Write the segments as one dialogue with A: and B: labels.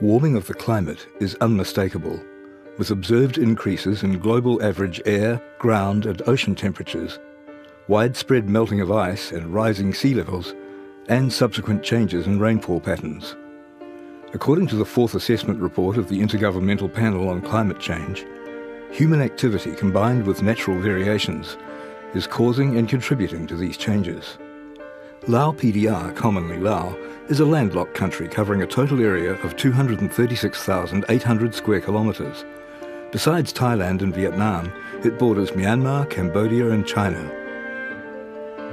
A: Warming of the climate is unmistakable, with observed increases in global average air, ground and ocean temperatures, widespread melting of ice and rising sea levels, and subsequent changes in rainfall patterns. According to the fourth assessment report of the Intergovernmental Panel on Climate Change, human activity combined with natural variations is causing and contributing to these changes. Lao PDR, commonly Lao, is a landlocked country covering a total area of 236,800 square kilometres. Besides Thailand and Vietnam, it borders Myanmar, Cambodia and China.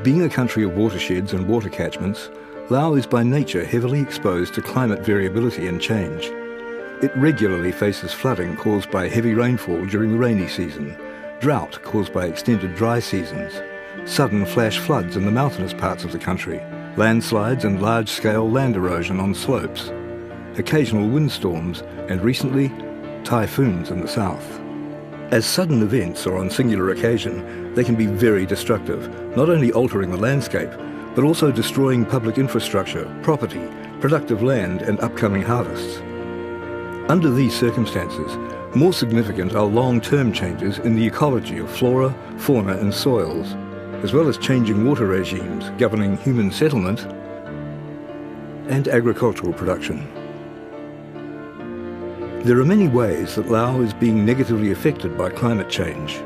A: Being a country of watersheds and water catchments, Lao is by nature heavily exposed to climate variability and change. It regularly faces flooding caused by heavy rainfall during the rainy season, drought caused by extended dry seasons, sudden flash floods in the mountainous parts of the country, landslides and large-scale land erosion on slopes, occasional windstorms, and recently, typhoons in the south. As sudden events or on singular occasion, they can be very destructive, not only altering the landscape, but also destroying public infrastructure, property, productive land and upcoming harvests. Under these circumstances, more significant are long-term changes in the ecology of flora, fauna and soils, as well as changing water regimes governing human settlement and agricultural production. There are many ways that Lao is being negatively affected by climate change.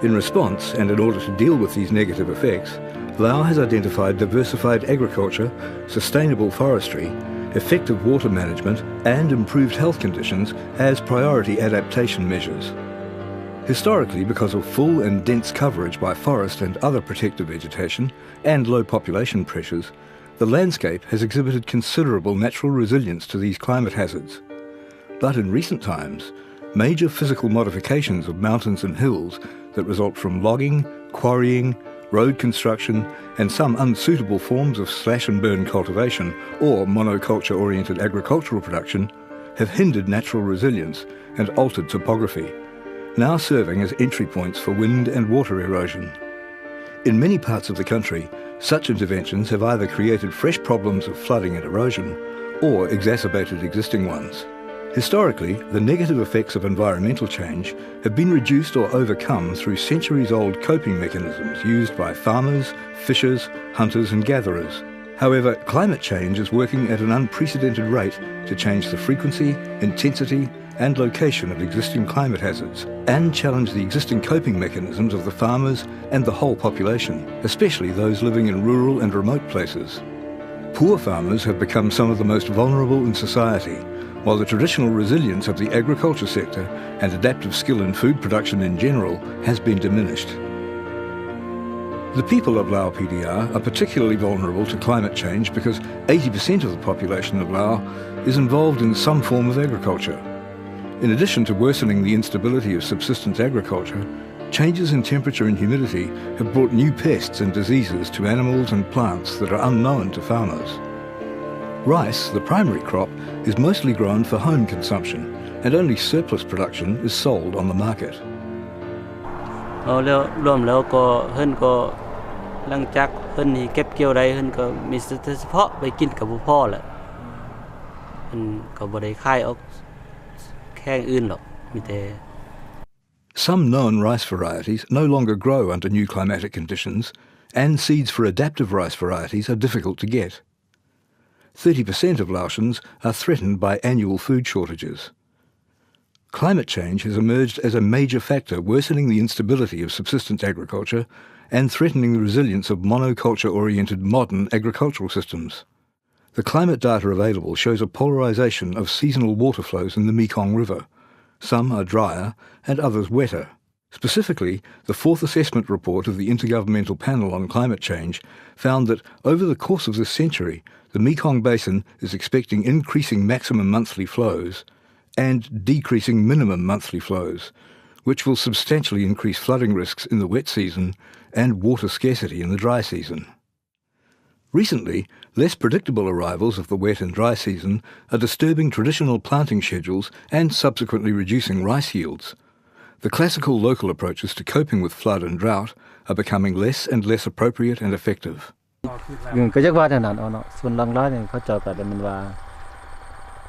A: In response, and in order to deal with these negative effects, Lao has identified diversified agriculture, sustainable forestry, effective water management and improved health conditions as priority adaptation measures. Historically, because of full and dense coverage by forest and other protected vegetation and low population pressures, the landscape has exhibited considerable natural resilience to these climate hazards. But in recent times, major physical modifications of mountains and hills that result from logging, quarrying, road construction and some unsuitable forms of slash-and-burn cultivation or monoculture-oriented agricultural production have hindered natural resilience and altered topography, now serving as entry points for wind and water erosion. In many parts of the country, such interventions have either created fresh problems of flooding and erosion or exacerbated existing ones. Historically, the negative effects of environmental change have been reduced or overcome through centuries-old coping mechanisms used by farmers, fishers, hunters and gatherers. However, climate change is working at an unprecedented rate to change the frequency, intensity and location of existing climate hazards and challenge the existing coping mechanisms of the farmers and the whole population, especially those living in rural and remote places. Poor farmers have become some of the most vulnerable in society, while the traditional resilience of the agriculture sector and adaptive skill in food production in general has been diminished. The people of Lao PDR are particularly vulnerable to climate change because 80% of the population of Lao is involved in some form of agriculture. In addition to worsening the instability of subsistence agriculture, changes in temperature and humidity have brought new pests and diseases to animals and plants that are unknown to farmers. Rice, the primary crop, is mostly grown for home consumption, and only surplus production is sold on the market.
B: รวมแล้วก็เพิ่นก็หลังจากเพิ่นเก็บเกี่ยวได้เพิ่นก็มีเฉพาะไปกินกับบ่พอแหละเพิ่นก็บ่ได้ขายออกแค่อื่นหรอกมีแต่
A: Some known rice varieties no longer grow under new climatic conditions, and seeds for adaptive rice varieties are difficult to get. 30% of Laotians are threatened by annual food shortages. Climate change has emerged as a major factor worsening the instability of subsistence agriculture and threatening the resilience of monoculture-oriented modern agricultural systems. The climate data available shows a polarisation of seasonal water flows in the Mekong River. Some are drier and others wetter. Specifically, the fourth assessment report of the Intergovernmental Panel on Climate Change found that over the course of this century, the Mekong Basin is expecting increasing maximum monthly flows and decreasing minimum monthly flows, which will substantially increase flooding risks in the wet season and water scarcity in the dry season. Recently, less predictable arrivals of the wet and dry season are disturbing traditional planting schedules and subsequently reducing rice yields. The classical local approaches to coping with flood and drought are becoming less and less appropriate and effective.
C: ก็จักว่านั่นเนาะส่วนหลังๆเนี่ยเขาเจ้าก็ได้มันว่า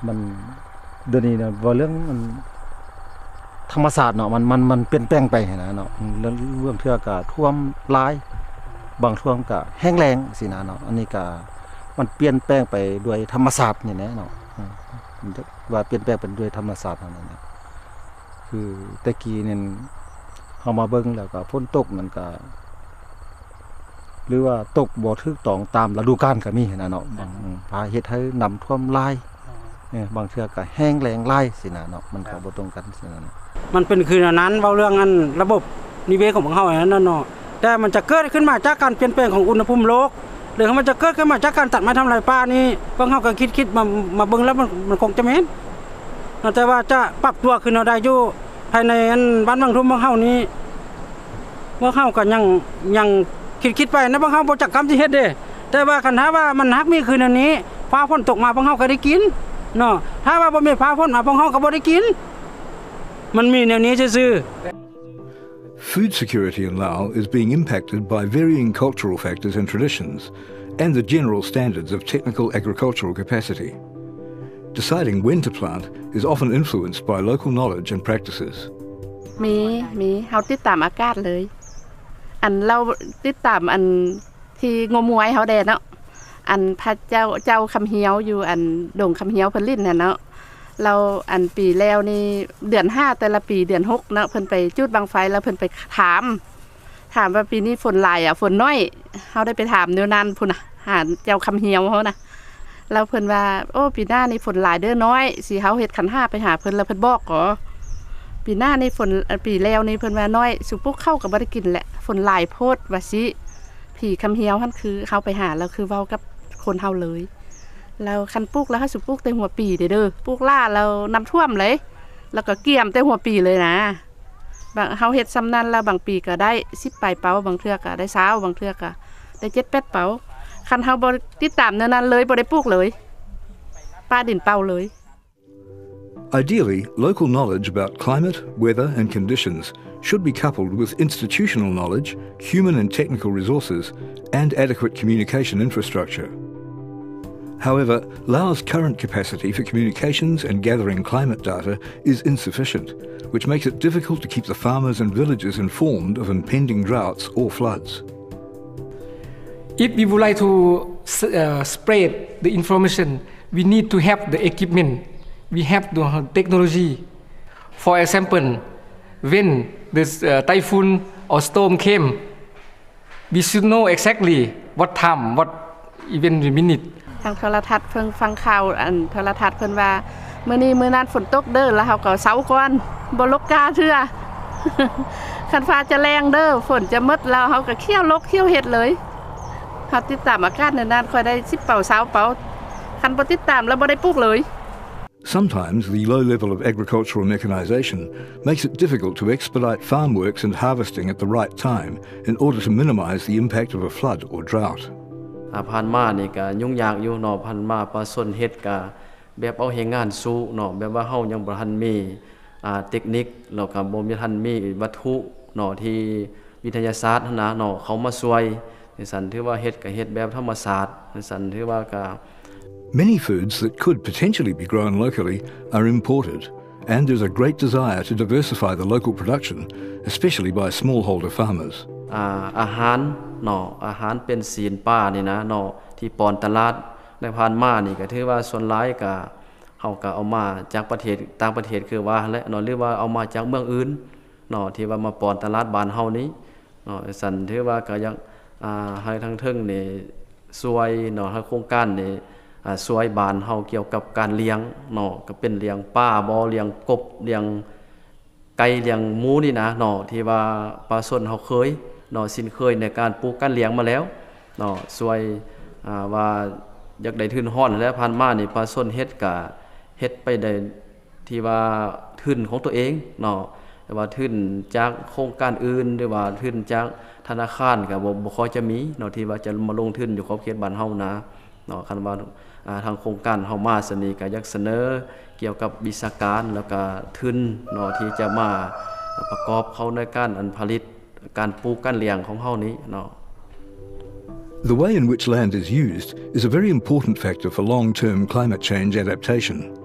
C: มันเดี๋ยวนี้เนี่ยว่าเรื่องมันธรรมศาสตร์เนาะมันเปลี่ยนแปลงไปนะเนาะเรื่องเทื่อก็ท่วมหลายบางช่วงก็แห้งแล้งสินะเนาะอันนี้ก็มันเปลี่ยนแปลงไปด้วยธรรมศาสตร์นี่แหละเนาะมันว่าเปลี่ยนแปลงเป็นด้วยธรรมศาสตร์นั่นแหละคือตะกี้เนี่ยเฮามาเบิ่งแล้วก็ฝนตกมันก็หรือว่าตกบ่ถูกต้องตามฤดูกาลก็มีนะเนาะบางพาเฮ็ดให้น้ำท่วมหลายบางเทื่อก็แห้งแล้งหลายสินะเนาะมันก็บ่ตรงกันสินะ
D: มันเป็นคืนนั้นเว้าเรื่องอันระบบนิเวศของเฮาอันนั้นเนาะแต่มันจะเกิดขึ้นมาจากการเปลี่ยนแปลงของอุณหภูมิโลกหรือมันจะเกิดขึ้นมาจากการตัดไม้ทำลายป่านี่พวกเฮาก็คิดมาเบิ่งแล้วมันคงจะแม่นแต่ว่าจะปรับตัวขึ้นเอาได้อยู่ภายในอันบ้านบางทุ่มของเฮานี้พวกเฮาก็ยังคิดไปนะพวกเฮาบ่จักกรรมสิเฮ็ดเด้แต่ว่าคันถ้าว่ามันฮักมีคืนอันนี้ฟ้าฝนตกมาพวกเฮาก็ได้กินเนาะถ้าว่าบ่มีฟ้าฝนมาพวกเฮาก็บ่ได้กินมันมีแนวนี้ซื่อ
A: Food security in Laos is being impacted by varying cultural factors and traditions and the general standards of technical agricultural capacity. Deciding when to plant is often influenced by local knowledge and practices.
E: มีเฮาติดตามอากาศเลยอันเราติดตามอันที่งมงวยเฮาแดเนาะอันพระเจ้าคำเหียวอยู่อันดงคำเหียวเพิ่นลิ้นน่ะเนาะเราอันปีแล้วนี่เดือน5แต่ละปีเดือน6เนาะเพิ่นไปจุดบังไฟแล้วเพิ่นไปถามว่าปีนี้ฝนหลายฝนน้อยเฮาได้ไปถามแนวนั้นพุ่นน่ะหาเจ้าคำเหียวเฮานะแล้วเพิ่นว่าโอ้ปีหน้านี่ฝนหลายเด้อน้อยสิเฮาเฮ็ดขัน5ไปหาเพิ่นแล้วเพิ่นบอกก่อปีหน้านี่ฝนปีแล้วนี่เพิ่นว่าน้อยสุปุกเข้าก็บ่ได้กินแหละฝนหลายโพดว่าสิผีคำเหียวหั่นคือเฮาไปหาแล้วคือเว้ากับคนเฮาเลยแล้วคันปลูกแล้วเฮาสิปลูกแต่หัวปีเด้อปลูกล่าแล้วน้ำท่วมเลยแล้วก็เกี่ยมแต่หัวปีเลยนะบางเฮาเฮ็ดซ้ำนั้นแล้วบางปีก็ได้10ปลายเป๋าบางเทื่อก็ได้20บางเทื่อก็ได้7-8เป๋าคันเฮาบ่ติดตามแนวนั้นเลยบ่ได้ปลูกเลยป้าดินเป่าเลย
A: Ideally, local knowledge about climate, weather and conditions should be coupled with institutional knowledge, human and technical resources and adequate communication infrastructure. However, Laos' current capacity for communications and gathering climate data is insufficient, which makes it difficult to keep the farmers and villagers informed of impending droughts or floods.
F: If we would like to spread the information, we need to have the equipment. We have the technology. For example, when this typhoon or storm came, we should know exactly what time, what even minute.
E: ทางโทรทัศน์เพิ่งฟังข่าวอันโทรทัศน์เพิ่นว่ามื้อนี้มื้อนั้นฝนตกเด้อแล้วเฮาก็เซาก่อนบ่ลกกาเทื่อ คันฟ้าจะแรงเด้อฝนจะหมดแล้วเฮาก็เคี่ยวลกเคี่ยวเฮ็ดเลยเฮาติดตามอากาศนานๆค่อยได้10เป๋า20เป๋าคันบ่ติดตามแล้วบ่ได้ปลูกเลย
A: Sometimes the low level of agricultural mechanization makes it difficult to expedite farm works and harvesting at the right time in order to minimize the impact of a flood or drought.
G: ผ่านมานี่ก็ยุ่งยากอยู่เนาะผ่านมาปลาส้นเฮ็ดก็แบบเอาให้งานสู้เนาะแบบว่าเฮายังบ่ทันมีเทคนิคแล้วก็บ่มีทันมีวัตถุเนาะที่วิทยาศาสตร์นะเนาะเขามาช่วยในสันถือว่าเฮ็ดก็เฮ็ดแบบธรรมศาสตร์ในสันถือว่าก็
A: Many foods that could potentially be grown locally are imported, and there's a great desire to diversify the local production, especially by smallholder farmers.
G: อาหารเนาะอาหารเป็นศีลป้านี่นะเนาะที่ปอนตลาดในผ่านมานี่ก็ถือว่าส่วนหลายก็เฮาก็เอามาจากประเทศต่างประเทศคือว่าและเนาะหรือว่าเอามาจากเมืองอื่นเนาะที่ว่ามาปอนตลาดบ้านเฮานี้เนาะสั่นถือว่าก็ยังให้ทางเทิงนี่ช่วยเนาะทางโครงการนี่ช่วยบ้านเฮาเกี่ยวกับการเลี้ยงเนาะก็เป็นเลี้ยงป้าบ่เลี้ยงกบเลี้ยงไก่เลี้ยงหมูนี่นะเนาะที่ว่าปลาส้นเฮาเคยเนาะสินเคยในการปลูกการเลี้ยงมาแล้วเนาะช่วยว่าอยากได้ทุนฮ้อนแล้วผ่านมานี่ปลาส้นเฮ็ดก็เฮ็ดไปได้ที่ว่าทุนของตัวเองเนาะแต่ว่าทุนจากโครงการอื่นหรือว่าทุนจากธนาคารก็บ่ค่อยจะมีเนาะที่ว่าจะมาลงทุนอยู่ขอบเขตบ้านเฮานะเนาะคันว่าทางโครงการเฮามาสนี่ก็อยากเสนอเกี่ยวกับวิชาการแล้วก็ทุนเนาะที่จะมาประกอบเข้าในการผลิตการปลูกการเลี้ยงของเฮานี้เนาะ
A: The way in which land is used is a very important factor for long-term climate change adaptation.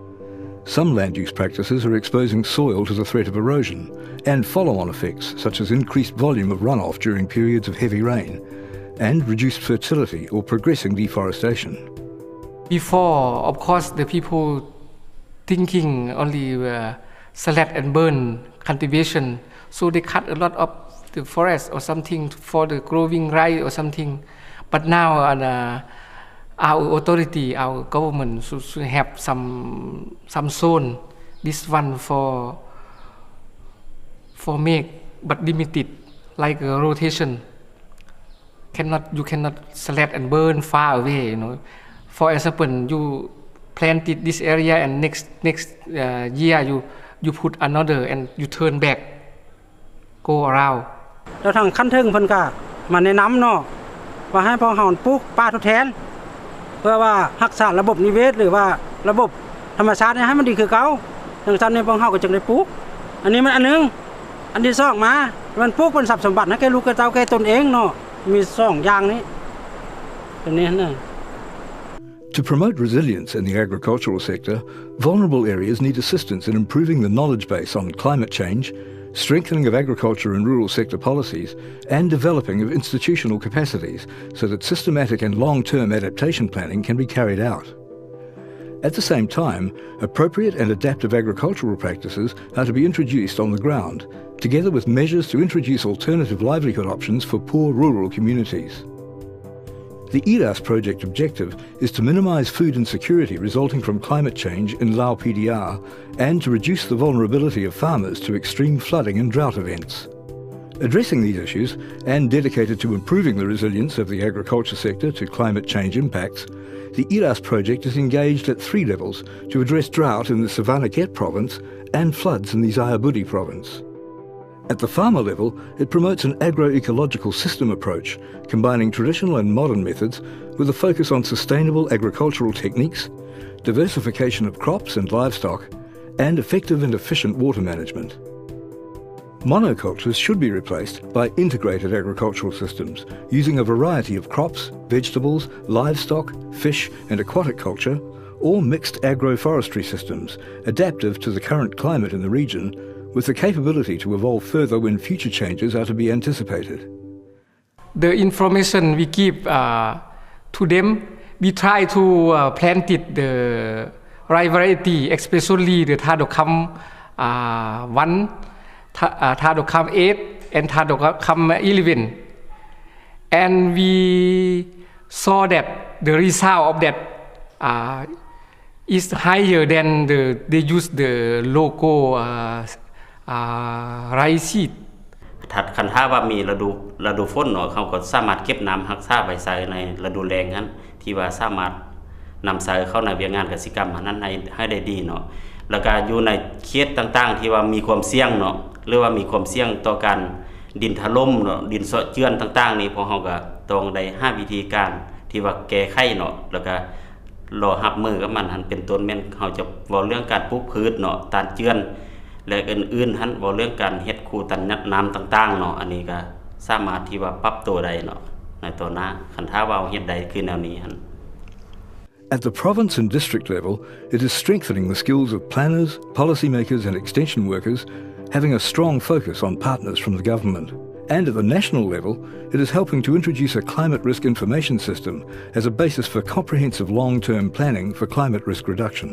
A: Some land use practices are exposing soil to the threat of erosion and follow-on effects such as increased volume of runoff during periods of heavy rain and reduced fertility or progressing deforestation.
F: Before, of course, the people thinking only select and burn cultivation, so they cut a lot of the forest or something for the growing rice or something. But now our authority, our government should have some zone. This one for make, but limited, like a rotation. You cannot select and burn far away. You know, for example, you planted this area and next year you put another and you turn back, go around.
D: แล้วทางขั้นถึงเพิ่นก็มาแนะนำเนาะว่าให้พวกเฮาปลูกป่าทดแทนเพื่อว่ารักษาระบบนิเวศหรือว่าระบบธรรมชาติให้มันดีคือเก่าจังซั่นเนี่ยพวกเฮาก็จึงได้ปลูกอันนี้มันอันนึงอันที่2มามันปลูกเป็นทรัพย์สมบัติให้แก่ลูกแก่เต้าแก่ตนเองเนาะมี2อย่างนี้ตรงนี้นะ
A: To promote resilience in the agricultural sector, vulnerable areas need assistance in improving the knowledge base on climate change, strengthening of agriculture and rural sector policies, and developing of institutional capacities so that systematic and long-term adaptation planning can be carried out. At the same time, appropriate and adaptive agricultural practices are to be introduced on the ground, together with measures to introduce alternative livelihood options for poor rural communities. The IRAS project objective is to minimise food insecurity resulting from climate change in Lao PDR and to reduce the vulnerability of farmers to extreme flooding and drought events. Addressing these issues and dedicated to improving the resilience of the agriculture sector to climate change impacts, the IRAS project is engaged at 3 levels to address drought in the Savannah-Ket province and floods in the Xayaburi province. At the farmer level, it promotes an agroecological system approach, combining traditional and modern methods with a focus on sustainable agricultural techniques, diversification of crops and livestock, and effective and efficient water management. Monocultures should be replaced by integrated agricultural systems, using a variety of crops, vegetables, livestock, fish and aquatic culture, or mixed agroforestry systems, adaptive to the current climate in the region, with the capability to evolve further when future changes are to be anticipated.
F: The information we give to them, we try to plant it the right variety, especially the Thadokam 1, Thadokam 8 and Thadokam 11. And we saw that the result of that is higher than they use the local rice seed.
H: ถัดคันท่าว่ามีฤดูฝนเนาะเขาก็สามารถเก็บน้ำรักษาไว้ใส่ในฤดูแล้งนั้นที่ว่าสามารถนำใส่เข้าในเวียงงานกสิกรรมนั้นให้ได้ดีเนาะแล้วก็อยู่ในเขตต่างๆที่ว่ามีความเสี่ยงเนาะหรือว่ามีความเสี่ยงต่อการดินถล่มเนาะดินเซาะเจือนต่างๆนี่พวกเฮาก็ต้องได้หาวิธีการที่ว่าแก้ไขเนาะแล้วก็รอรับมือกับมันหันเป็นต้นแม่นเฮาจะเว้าเรื่องการปลูกพืชเนาะต้านเจือนและอื่นๆหันเว้าเรื่องการเฮ็ดคูตันน้ำต่างๆเนาะอันนี้ก็สามารถที่ว่าปรับตัวได้เนาะในตัวหน้าคันถ้าว่าเฮ็ดได้คือแนวนี้หัน
A: At the province and district level, it is strengthening the skills of planners, policymakers and extension workers, having a strong focus on partners from the government. And at the national level, it is helping to introduce a climate risk information system as a basis for comprehensive long-term planning for climate risk reduction.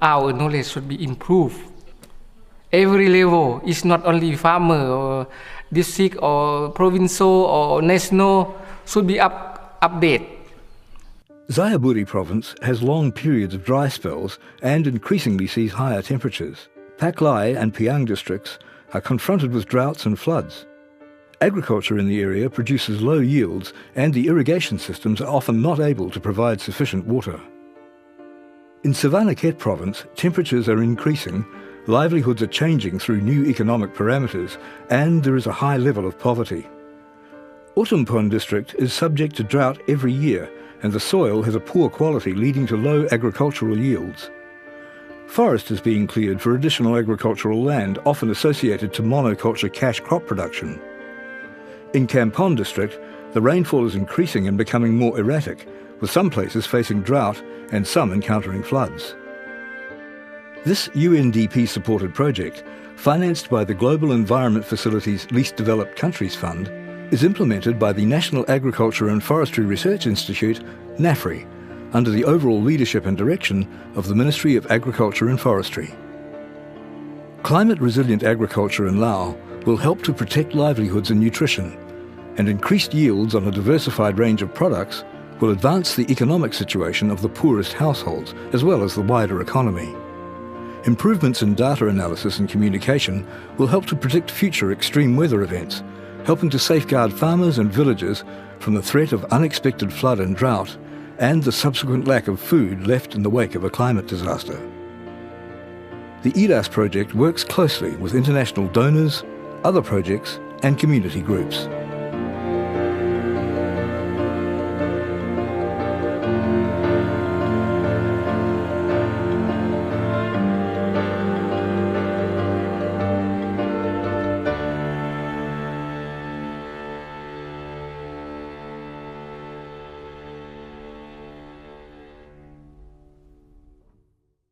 F: Our knowledge should be improved. Every level is not only farmer or district or provincial or national should be updated.
A: Xayaburi province has long periods of dry spells and increasingly sees higher temperatures. Paklai and Piang districts are confronted with droughts and floods. Agriculture in the area produces low yields and the irrigation systems are often not able to provide sufficient water. In Savannah-Ket province, temperatures are increasing, livelihoods are changing through new economic parameters, and there is a high level of poverty. Utumpon district is subject to drought every year, and the soil has a poor quality leading to low agricultural yields. Forest is being cleared for additional agricultural land, often associated to monoculture cash crop production. In Kampong district, the rainfall is increasing and becoming more erratic, with some places facing drought and some encountering floods. This UNDP-supported project, financed by the Global Environment Facility's Least Developed Countries Fund, is implemented by the National Agriculture and Forestry Research Institute, NAFRI, under the overall leadership and direction of the Ministry of Agriculture and Forestry. Climate-resilient agriculture in Laos will help to protect livelihoods and nutrition, and increased yields on a diversified range of products will advance the economic situation of the poorest households as well as the wider economy. Improvements in data analysis and communication will help to predict future extreme weather events, helping to safeguard farmers and villagers from the threat of unexpected flood and drought and the subsequent lack of food left in the wake of a climate disaster. The EDAS project works closely with international donors, other projects and community groups.